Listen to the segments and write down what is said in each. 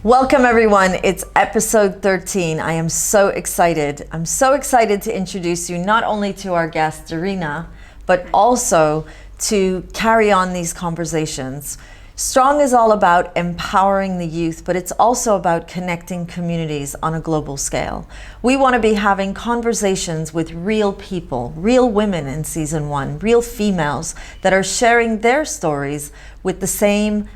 Welcome everyone, it's episode 13. I am so excited. I'm so excited to introduce you not only to our guest Jareena, but also to carry on these conversations. Strong is all about empowering the youth, but it's also about connecting communities on a global scale. We want to be having conversations with real people, real women in season 1, real females that are sharing their stories with the same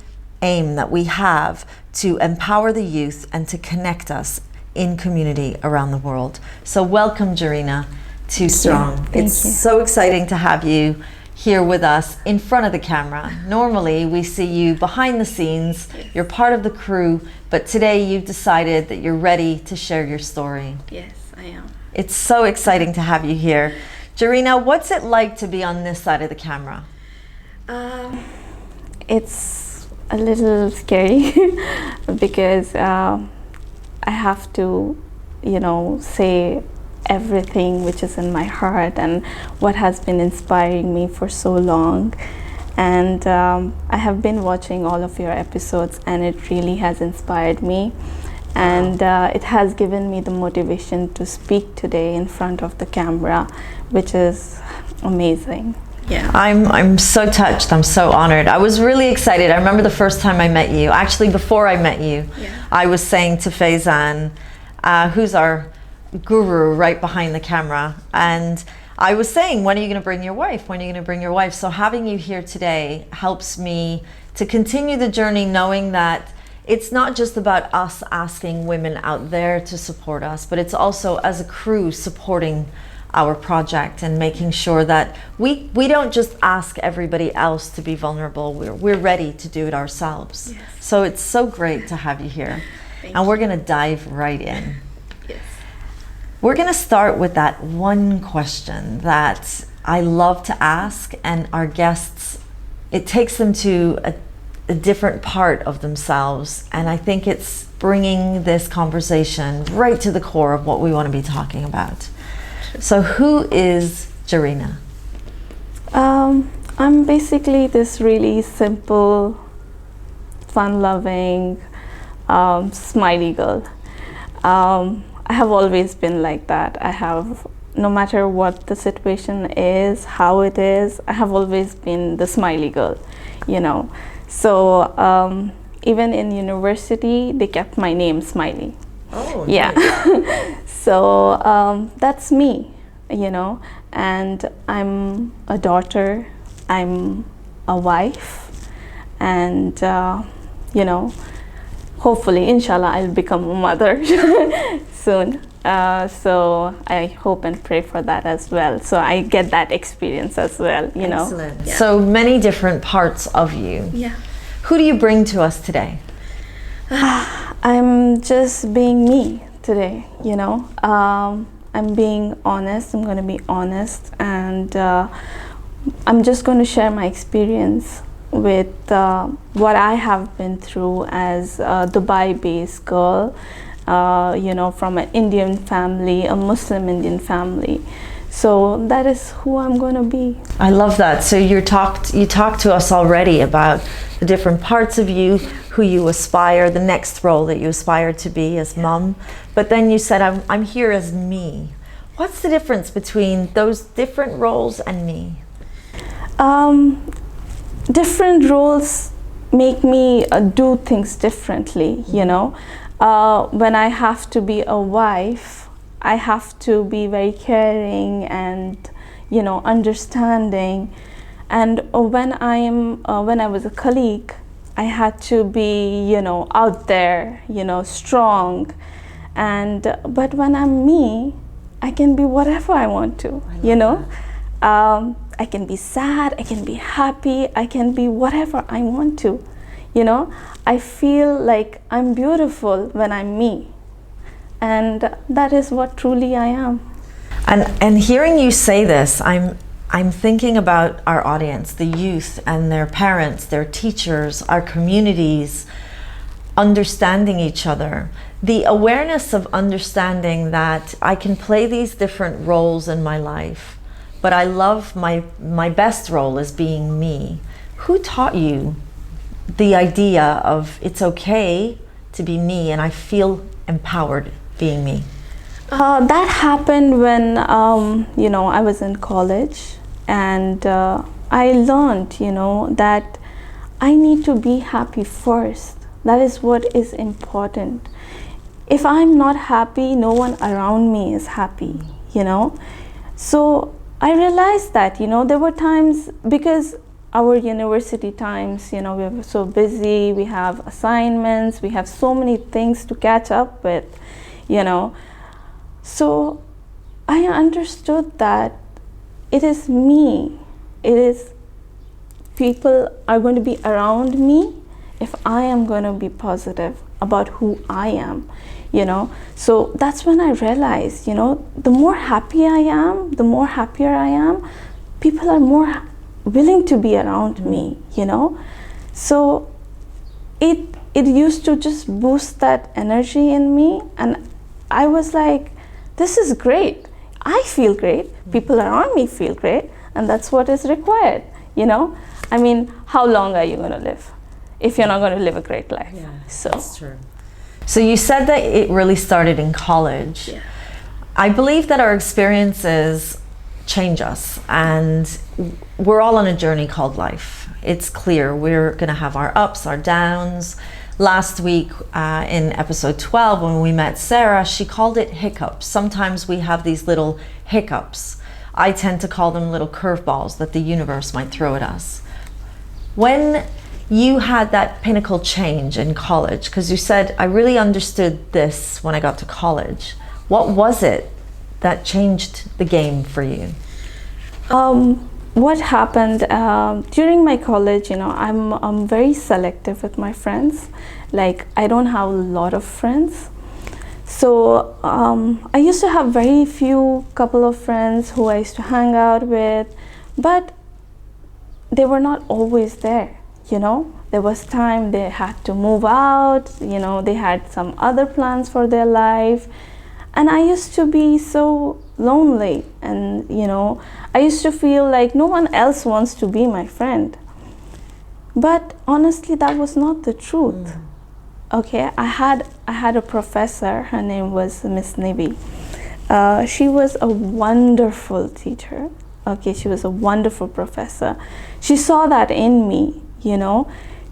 aim that we have to empower the youth and to connect us in community around the world. So welcome Jareena to Strong. It's so exciting to have you here with us in front of the camera. Normally we see you behind the scenes, you're part of the crew, but today you've decided that you're ready to share your story. Yes, I am. It's so exciting to have you here. Jareena, what's it like to be on this side of the camera? It's a little scary because I have to, say everything which is in my heart and what has been inspiring me for so long. And I have been watching all of your episodes and it really has inspired me. And it has given me the motivation to speak today in front of the camera, which is amazing. Yeah. I'm so touched. I'm so honored. I was really excited. I remember the first time I met you. Actually, before I met you, I was saying to Faizan, who's our guru right behind the camera, and I was saying, when are you going to bring your wife? When are you going to bring your wife? So having you here today helps me to continue the journey, knowing that it's not just about us asking women out there to support us, but it's also as a crew supporting our project and making sure that we don't just ask everybody else to be vulnerable. We're ready to do it ourselves. Yes. So it's so great to have you here. And we're going to dive right in. Yes. We're going to start with that one question that I love to ask, and our guests, it takes them to a different part of themselves, and I think it's bringing this conversation right to the core of what we want to be talking about. So who is Jareena? I'm basically this really simple, fun-loving, smiley girl. I have always been like that. No matter what the situation is, how it is, I have always been the smiley girl, So even in university, they kept my name Smiley. Oh, yeah. Nice. So that's me, and I'm a daughter, I'm a wife, and hopefully, inshallah, I'll become a mother soon. So I hope and pray for that as well. So I get that experience as well, Excellent. Yeah. So many different parts of you. Yeah. Who do you bring to us today? I'm just being me today, I'm being honest. I'm going to be honest, and I'm just going to share my experience with what I have been through as a Dubai-based girl, from an Indian family, a Muslim Indian family. So that is who I'm going to be. I love that. So you talked to us already about the different parts of you, who you aspire, the next role that you aspire to be as mom. But then you said, I'm here as me. What's the difference between those different roles and me? Different roles make me do things differently, When I have to be a wife, I have to be very caring and, understanding. And when I was a colleague, I had to be, out there, strong. But when I'm me, I can be whatever I want to, I can be sad, I can be happy, I can be whatever I want to, I feel like I'm beautiful when I'm me. And that is what truly I am. And hearing you say this, I'm thinking about our audience, the youth and their parents, their teachers, our communities, understanding each other. The awareness of understanding that I can play these different roles in my life, but I love my best role as being me. Who taught you the idea of it's okay to be me and I feel empowered being me? That happened when, I was in college, and I learned, that I need to be happy first. That is what is important. If I'm not happy, no one around me is happy, So I realized that, there were times, because our university times, we were so busy, we have assignments, we have so many things to catch up with, So I understood that it is me, it is people are going to be around me if I am going to be positive about who I am, So that's when I realized, the more happy I am, the more happier I am, people are more willing to be around me, So it used to just boost that energy in me, and I was like, this is great. I feel great. People around me feel great, and that's what is required, I mean, how long are you going to live if you're not going to live a great life? Yeah, so that's true. So you said that it really started in college. Yeah. I believe that our experiences change us, and we're all on a journey called life. It's clear we're going to have our ups, our downs. Last week in episode 12, when we met Sarah, she called it hiccups. Sometimes we have these little hiccups. I tend to call them little curveballs that the universe might throw at us. When you had that pinnacle change in college, because you said, I really understood this when I got to college. What was it that changed the game for you? What happened during my college, I'm very selective with my friends. Like, I don't have a lot of friends. So I used to have very few couple of friends who I used to hang out with, but they were not always there, There was time they had to move out, they had some other plans for their life. And I used to be so lonely, and I used to feel like no one else wants to be my friend. But honestly, that was not the truth. Okay, I had a professor, her name was Miss Nibi. She was a wonderful teacher. Okay, she was a wonderful professor. She saw that in me,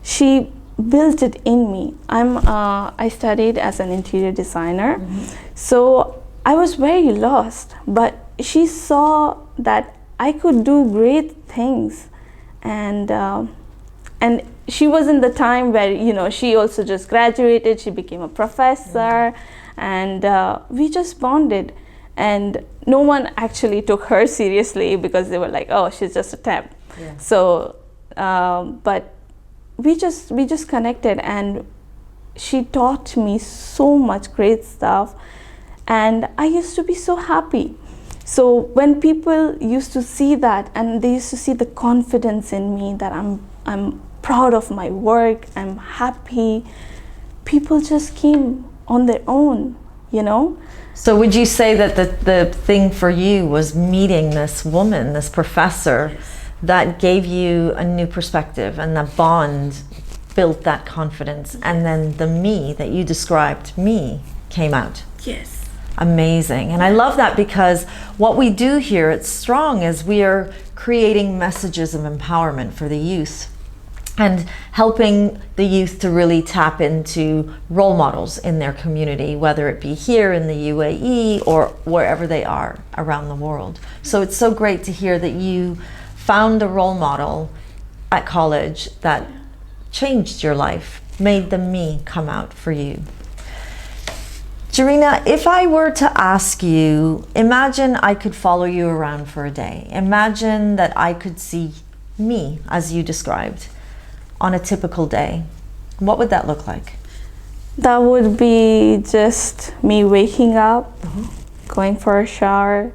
She built it in me. I studied as an interior designer, so I was very lost, but she saw that I could do great things, and she was in the time where she also just graduated. She became a professor, and we just bonded, and no one actually took her seriously because they were like, oh, she's just a temp. Yeah. So but we just connected, and she taught me so much great stuff, and I used to be so happy. So when people used to see that, and they used to see the confidence in me, that I'm proud of my work, I'm happy, people just came on their own, So would you say that the thing for you was meeting this woman, this professor, that gave you a new perspective, and that bond built that confidence, and then the me that you described, me, came out? Yes. Amazing. And I love that, because what we do here at Strong is we are creating messages of empowerment for the youth, and helping the youth to really tap into role models in their community, whether it be here in the UAE or wherever they are around the world. So it's so great to hear that you found a role model at college that changed your life, made the me come out for you. Jareena, if I were to ask you, imagine I could follow you around for a day. Imagine that I could see me, as you described, on a typical day. What would that look like? That would be just me waking up, going for a shower,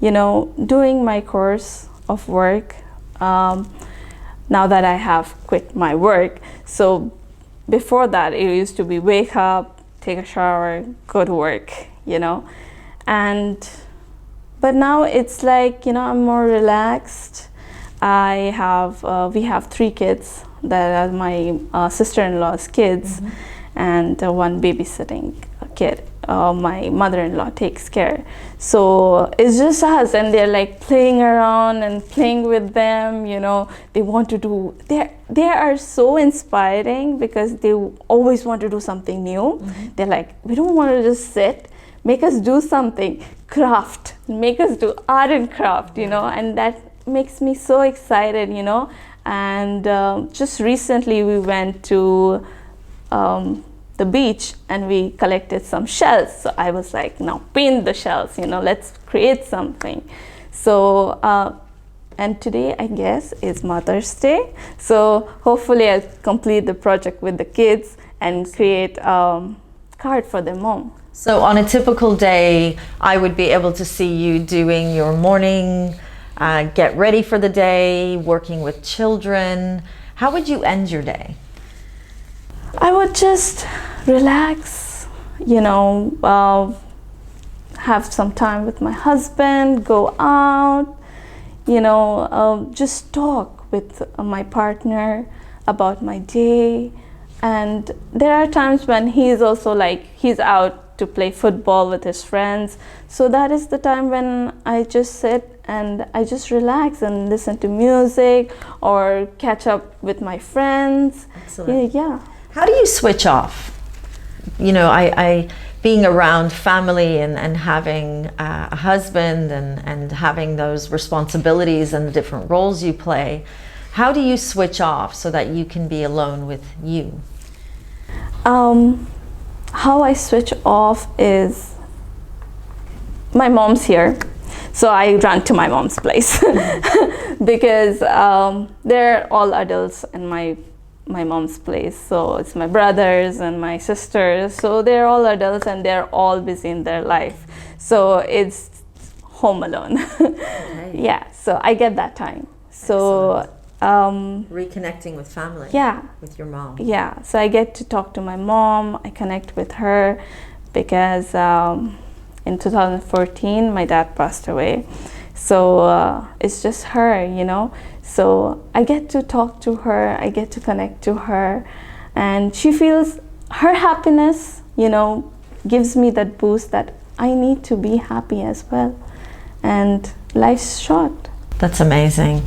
doing my course of work. Now that I have quit my work. So before that, it used to be wake up, take a shower, go to work, but now it's like, I'm more relaxed. We have 3 kids that are my sister-in-law's kids, and one babysitting kid. My mother-in-law takes care. So it's just us, and they're like playing around and playing with them, you know. They want to do, they are so inspiring because they always want to do something new. They're like, we don't want to just sit, make us do something, craft, make us do art and craft, you know, and that makes me so excited, you know. And just recently we went to the beach and we collected some shells. So I was like, now paint the shells, you know, let's create something. So and today I guess is Mother's Day, so hopefully I'll complete the project with the kids and create card for their mom. So on a typical day, I would be able to see you doing your morning, get ready for the day, working with children. How would you end your day? I would just relax, you know, have some time with my husband, go out, you know, just talk with my partner about my day. And there are times when he's also like, he's out to play football with his friends. So that is the time when I just sit and I just relax and listen to music or catch up with my friends. Excellent. Yeah. How do you switch off? You know, I being around family and having a husband and having those responsibilities and the different roles you play, how do you switch off so that you can be alone with you? How I switch off is, my mom's here, so I run to my mom's place because they're all adults in my mom's place. So it's my brothers and my sisters, so they're all adults and they're all busy in their life. So it's home alone. Okay. Yeah, so I get that time. So reconnecting with family. Yeah. With your mom. Yeah, so I get to talk to my mom, I connect with her because in 2014 my dad passed away. So it's just her, you know. So I get to talk to her, I get to connect to her, and she feels her happiness, you know, gives me that boost that I need to be happy as well. And life's short. That's amazing.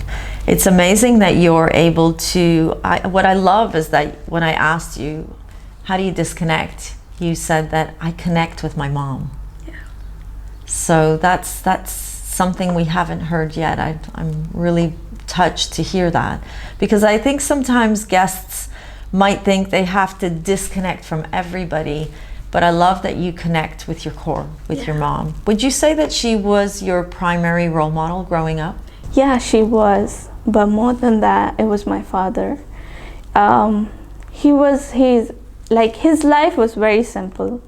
It's amazing that you're able to, what I love is that when I asked you, how do you disconnect? You said that I connect with my mom. Yeah. So that's something we haven't heard yet. I'm really touched to hear that, because I think sometimes guests might think they have to disconnect from everybody, but I love that you connect with your core, with your mom. Would you say that she was your primary role model growing up? Yeah, she was, but more than that, it was my father. His life was very simple.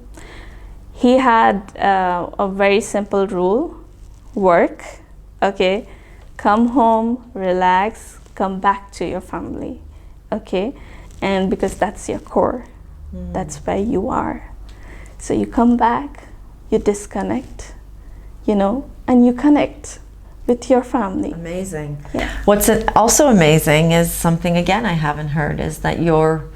He had a very simple rule: work, okay, come home, relax, come back to your family, okay, and because that's your core, that's where you are. So you come back, you disconnect, you know, and you connect with your family. Amazing. Yeah. What's also amazing is something, again, I haven't heard, is that your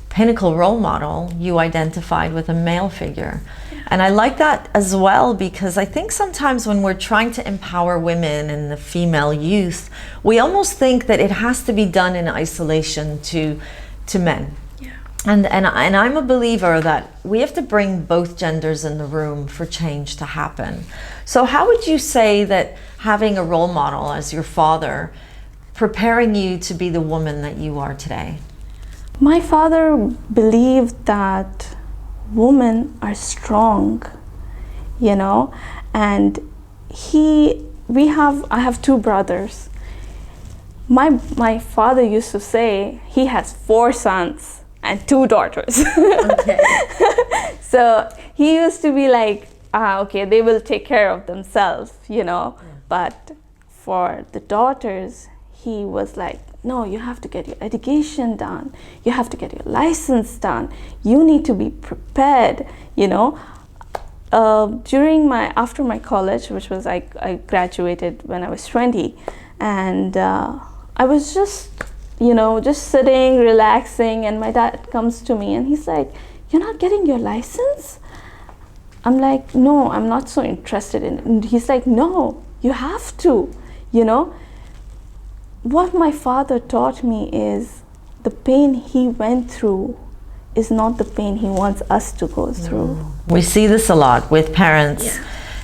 pinnacle role model, you identified with a male figure. And I like that as well, because I think sometimes when we're trying to empower women and the female youth, we almost think that it has to be done in isolation to men. Yeah. And I'm a believer that we have to bring both genders in the room for change to happen. So how would you say that having a role model as your father preparing you to be the woman that you are today? My father believed that women are strong, you know, and I have two brothers. My father used to say he has 4 sons and 2 daughters. Okay. So he used to be like, okay, they will take care of themselves, you know. Yeah. But for the daughters, he was like, no, you have to get your education done. You have to get your license done. You need to be prepared, you know. After my college, which was I graduated when I was 20, and I was just just sitting, relaxing, and my dad comes to me and he's like, "You're not getting your license?" I'm like, "No, I'm not so interested in it." And he's like, "No, you have to." What my father taught me is the pain he went through is not the pain he wants us to go through. We see this a lot with parents,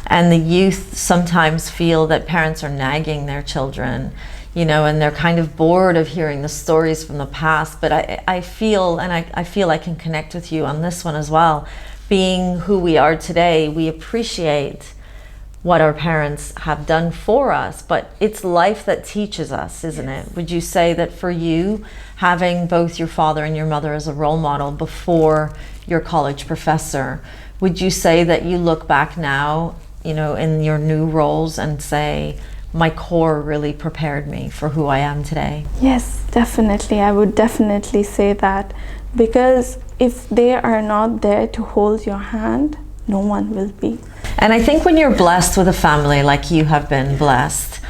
and the youth sometimes feel that parents are nagging their children, and they're kind of bored of hearing the stories from the past. But I feel I can connect with you on this one as well. Being who we are today, we appreciate what our parents have done for us, but it's life that teaches us, isn't it? Would you say that for you, having both your father and your mother as a role model before your college professor, would you say that you look back now, in your new roles and say, my core really prepared me for who I am today? Yes, definitely. I would definitely say that, because if they are not there to hold your hand, no one will be. And I think when you're blessed with a family like you have been blessed,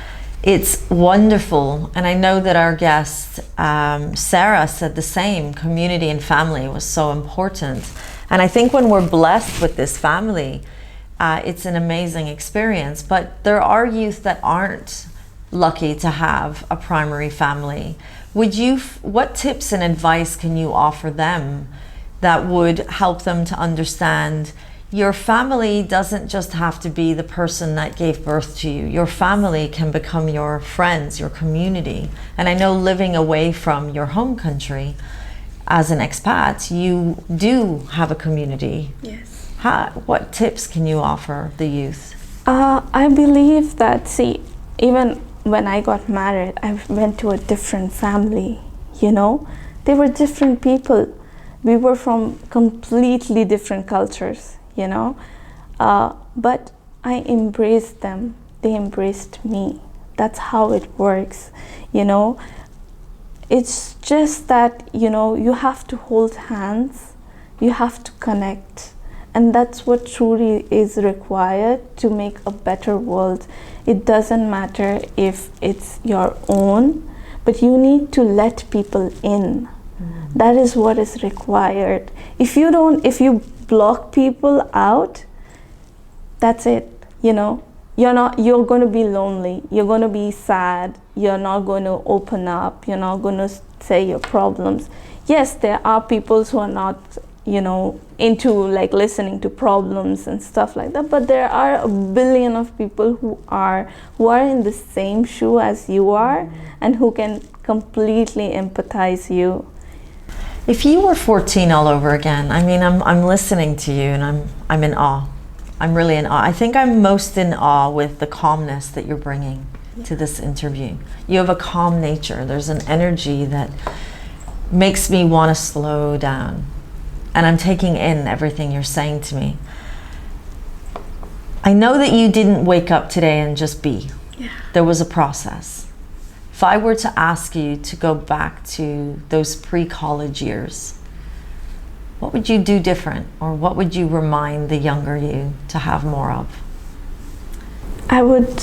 it's wonderful. And I know that our guest, Sarah, said the same. Community and family was so important. And I think when we're blessed with this family, it's an amazing experience. But there are youth that aren't lucky to have a primary family. What tips and advice can you offer them that would help them to understand your family doesn't just have to be the person that gave birth to you. Your family can become your friends, your community. And I know living away from your home country as an expat, you do have a community. Yes. What tips can you offer the youth? I believe that, even when I got married, I went to a different family, They were different people. We were from completely different cultures. But I embraced them. They embraced me. That's how it works. It's just that, you have to hold hands, you have to connect. And that's what truly is required to make a better world. It doesn't matter if it's your own, but you need to let people in. That is what is required. If you block people out, that's it. You're going to be lonely, you're going to be sad, you're not going to open up, you're not going to say your problems. Yes, there are people who are not into listening to problems and stuff like that, but there are a billion of people who are in the same shoe as you are, and who can completely empathize you. If you were 14 all over again, I'm listening to you and I'm in awe. I'm really in awe. I think I'm most in awe with the calmness that you're bringing to this interview. You have a calm nature. There's an energy that makes me want to slow down. And I'm taking in everything you're saying to me. I know that you didn't wake up today and just be. Yeah. There was a process. If I were to ask you to go back to those pre-college years, what would you do different, or what would you remind the younger you to have more of? I would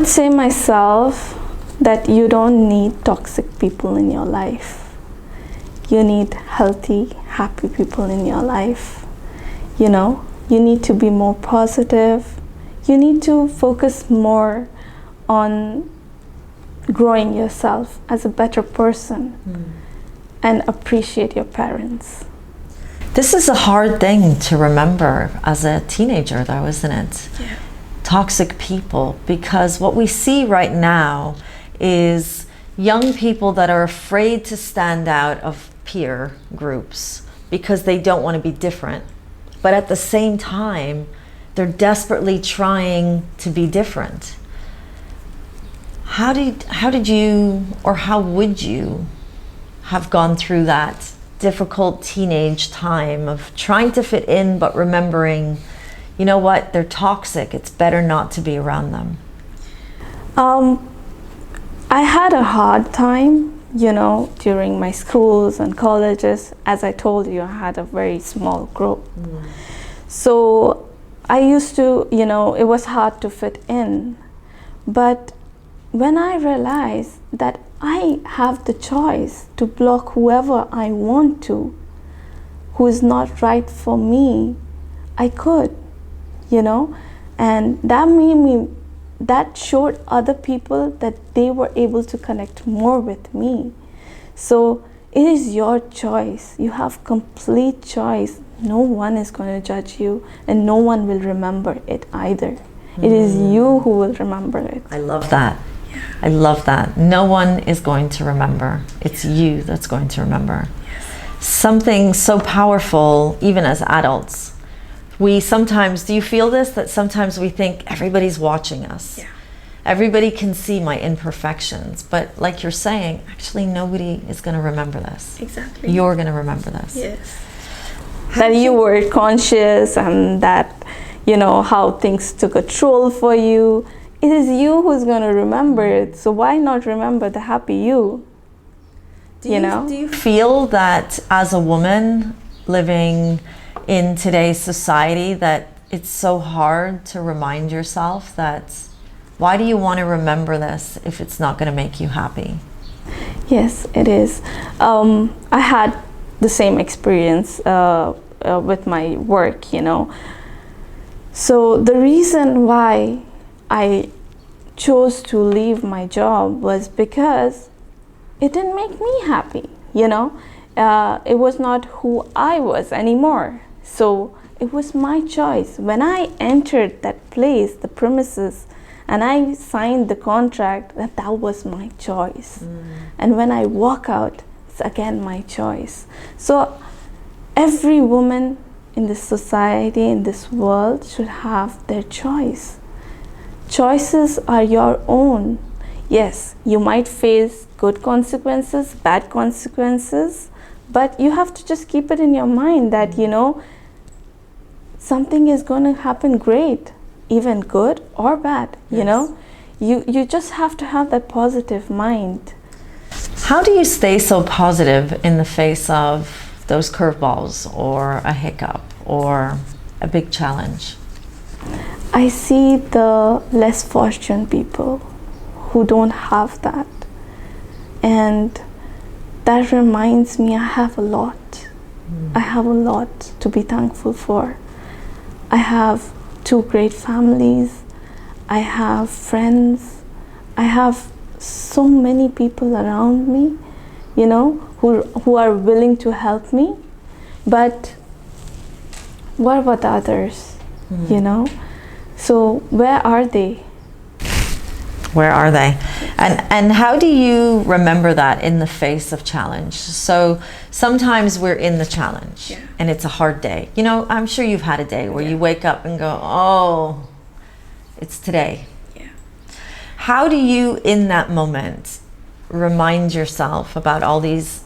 say myself that you don't need toxic people in your life. You need healthy, happy people in your life. You need to be more positive. You need to focus more on growing yourself as a better person and appreciate your parents. This is a hard thing to remember as a teenager, though, isn't it? Yeah. Toxic people, because what we see right now is young people that are afraid to stand out of peer groups because they don't want to be different. But at the same time, they're desperately trying to be different. How did you, or how would you have gone through that difficult teenage time of trying to fit in, but remembering, you know what, they're toxic, it's better not to be around them? I had a hard time, during my schools and colleges. As I told you, I had a very small group. So I used to, it was hard to fit in. But when I realized that I have the choice to block whoever I want to, who is not right for me, I could, and that made me, that showed other people that they were able to connect more with me. So it is your choice. You have complete choice. No one is going to judge you, and no one will remember it either. It is you who will remember it. I love that. I love that. No one is going to remember. It's you that's going to remember. Something so powerful, even as adults. We sometimes, do you feel this? That sometimes we think everybody's watching us. Yeah. Everybody can see my imperfections. But like you're saying, actually nobody is going to remember this. Exactly. You're going to remember this. Yes. That you were conscious, and that, how things took a toll for you. It is you who's going to remember it. So why not remember the happy you? Do you feel that as a woman living in today's society that it's so hard to remind yourself that, why do you want to remember this if it's not going to make you happy? Yes, it is. I had the same experience with my work, So the reason why I chose to leave my job was because it didn't make me happy, It was not who I was anymore. So it was my choice. When I entered that place, the premises, and I signed the contract, that was my choice. And when I walk out, it's again my choice. So every woman in this society, in this world, should have their choice. Choices are your own. Yes, you might face good consequences, bad consequences, but you have to just keep it in your mind that, something is going to happen great, even good or bad, You just have to have that positive mind. How do you stay so positive in the face of those curveballs or a hiccup or a big challenge? I see the less fortunate people who don't have that. And that reminds me I have a lot. I have a lot to be thankful for. I have 2 great families. I have friends. I have so many people around me, who are willing to help me. But what about the others, So where are they? Where are they? And how do you remember that in the face of challenge? So sometimes we're in the challenge and it's a hard day. I'm sure you've had a day where you wake up and go, oh, it's today. Yeah. How do you, in that moment, remind yourself about all these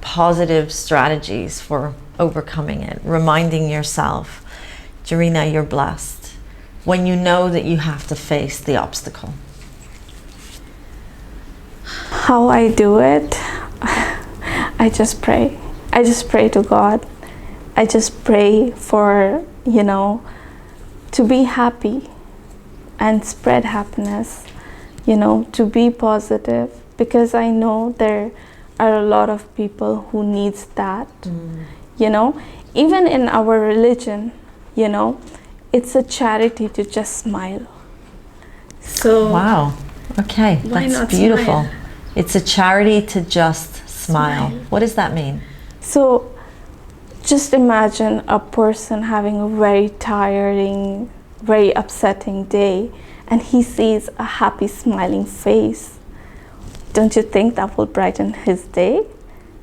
positive strategies for overcoming it? Reminding yourself, Jareena, you're blessed, when you know that you have to face the obstacle. How I do it, I just pray. I just pray to God. I just pray for, to be happy and spread happiness, to be positive, because I know there are a lot of people who needs that, Even in our religion, it's a charity to just smile. So wow. Okay, why that's not beautiful. smile? It's a charity to just smile. What does that mean? So just imagine a person having a very tiring, very upsetting day, and he sees a happy smiling face. Don't you think that will brighten his day?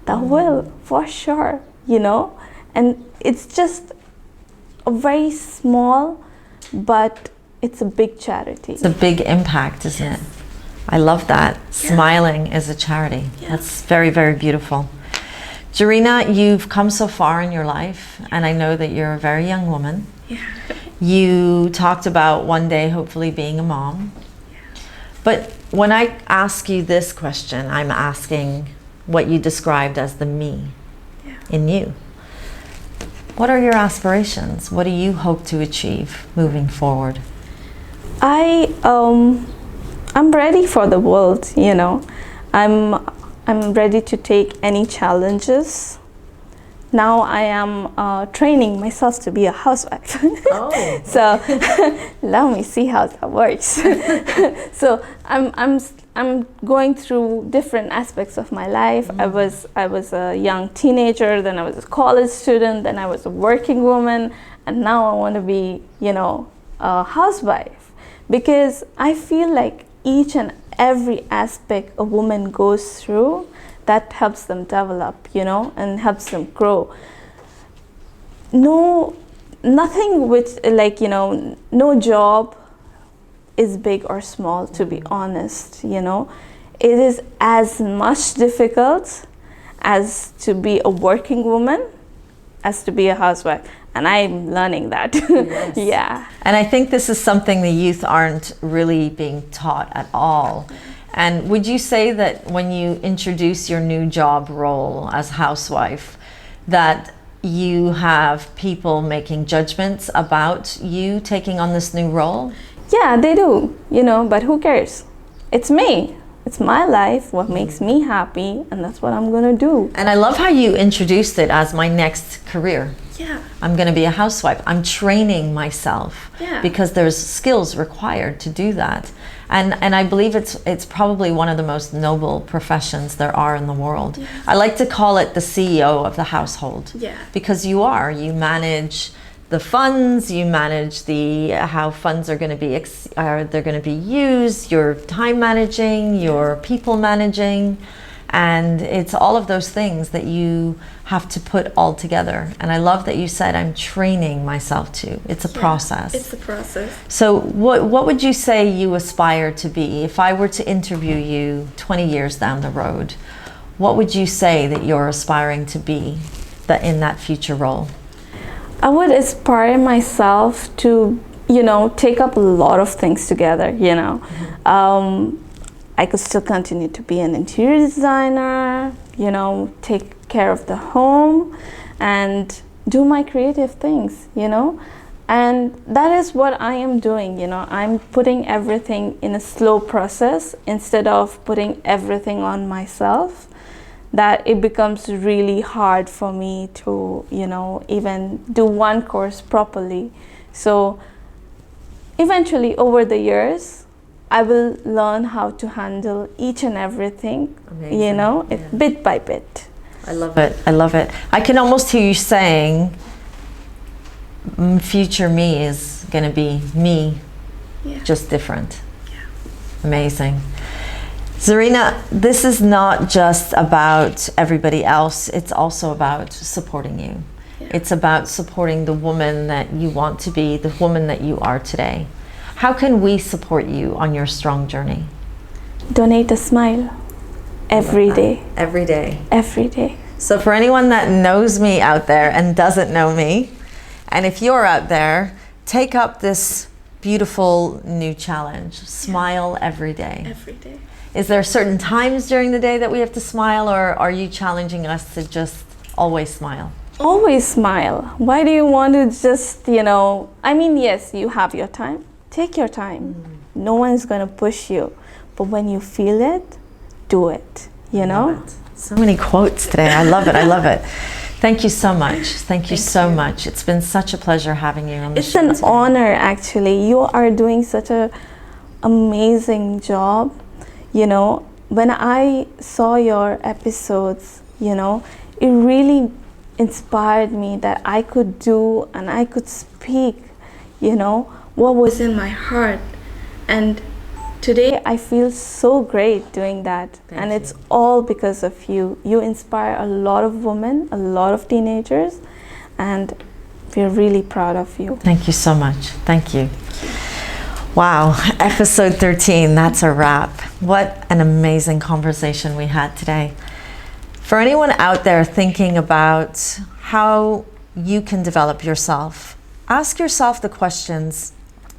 That will, for sure, And it's just a very small, but it's a big charity. It's a big impact, isn't it? I love that. Smiling is a charity. That's very, very beautiful. Jareena, you've come so far in your life, and I know that you're a very young woman. Yeah. You talked about one day hopefully being a mom. But when I ask you this question, I'm asking what you described as the me in you. What are your aspirations? What do you hope to achieve moving forward? I I'm ready for the world, you know. I'm ready to take any challenges. Now I am training myself to be a housewife. Oh. So let me see how that works. So I'm going through different aspects of my life. I was a young teenager, then I was a college student, then I was a working woman, and now I want to be, you know, a housewife, because I feel like each and every aspect a woman goes through, that helps them develop, you know, and helps them grow. Nothing which, like, you know, no job is big or small, to be honest, you know. It is as much difficult as to be a working woman as to be a housewife. And I'm learning that. Yes. Yeah. And I think this is something the youth aren't really being taught at all. And would you say that when you introduce your new job role as housewife, that you have people making judgments about you taking on this new role? Yeah, they do, you know, but who cares? It's me. It's my life, what makes me happy, and that's what I'm gonna do. And I love how you introduced it as my next career. Yeah. I'm gonna be a housewife. I'm training myself, Yeah. because there's skills required to do that. And I believe it's probably one of the most noble professions there are in the world. Yeah. I like to call it the CEO of the household. Yeah. Because you manage the funds, you manage how funds are going to be they're going to be used, your time managing, your people managing, and it's all of those things that you have to put all together. And I love that you said I'm training myself to. It's a process. It's a process. So what would you say you aspire to be? If I were to interview you 20 years down the road, what would you say that you're aspiring to be in that future role? I would aspire myself to, you know, take up a lot of things together, you know. I could still continue to be an interior designer, you know, take care of the home and do my creative things, you know. And that is what I am doing, you know. I'm putting everything in a slow process instead of putting everything on myself, that it becomes really hard for me to, you know, even do one course properly. So eventually over the years, I will learn how to handle each and everything. Amazing. You know, bit by bit. I love it. I love it. I can almost hear you saying, future me is going to be me, just different. Yeah. Amazing. Jareena, this is not just about everybody else, it's also about supporting you. Yeah. It's about supporting the woman that you want to be, the woman that you are today. How can we support you on your strong journey? Donate a smile every day. Every day. Every day. So for anyone that knows me out there and doesn't know me, and if you're out there, take up this beautiful new challenge. Smile every day. Every day. Is there certain times during the day that we have to smile, or are you challenging us to just always smile? Always smile. Why do you want to just, you know, I mean, yes, you have your time. Take your time. No one's going to push you. But when you feel it, do it, you know? So many quotes today. I love it. I love it. Thank you so much. Thank you so much. It's been such a pleasure having you on the show. It's an honor, actually. You are doing such an amazing job. You know, when I saw your episodes, you know, it really inspired me that I could do and I could speak, you know, what was in my heart. And today I feel so great doing that. And it's all because of you. You inspire a lot of women, a lot of teenagers, and we're really proud of you. Thank you so much. Thank you. Wow, episode 13, that's a wrap. What an amazing conversation we had today. For anyone out there thinking about how you can develop yourself, ask yourself the questions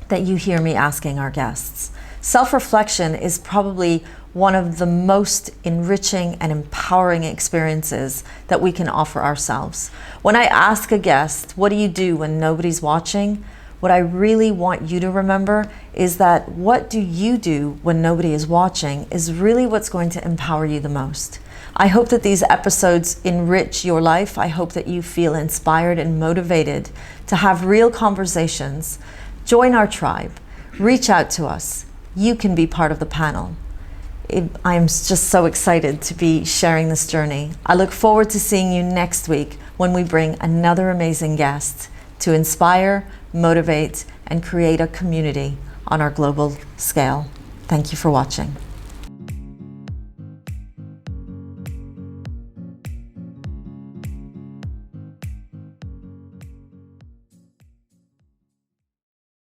that you hear me asking our guests. Self-reflection is probably one of the most enriching and empowering experiences that we can offer ourselves. When I ask a guest, what do you do when nobody's watching? What I really want you to remember is that what do you do when nobody is watching is really what's going to empower you the most. I hope that these episodes enrich your life. I hope that you feel inspired and motivated to have real conversations. Join our tribe. Reach out to us. You can be part of the panel. I am just so excited to be sharing this journey. I look forward to seeing you next week when we bring another amazing guest to inspire, motivate, and create a community on our global scale. Thank you for watching.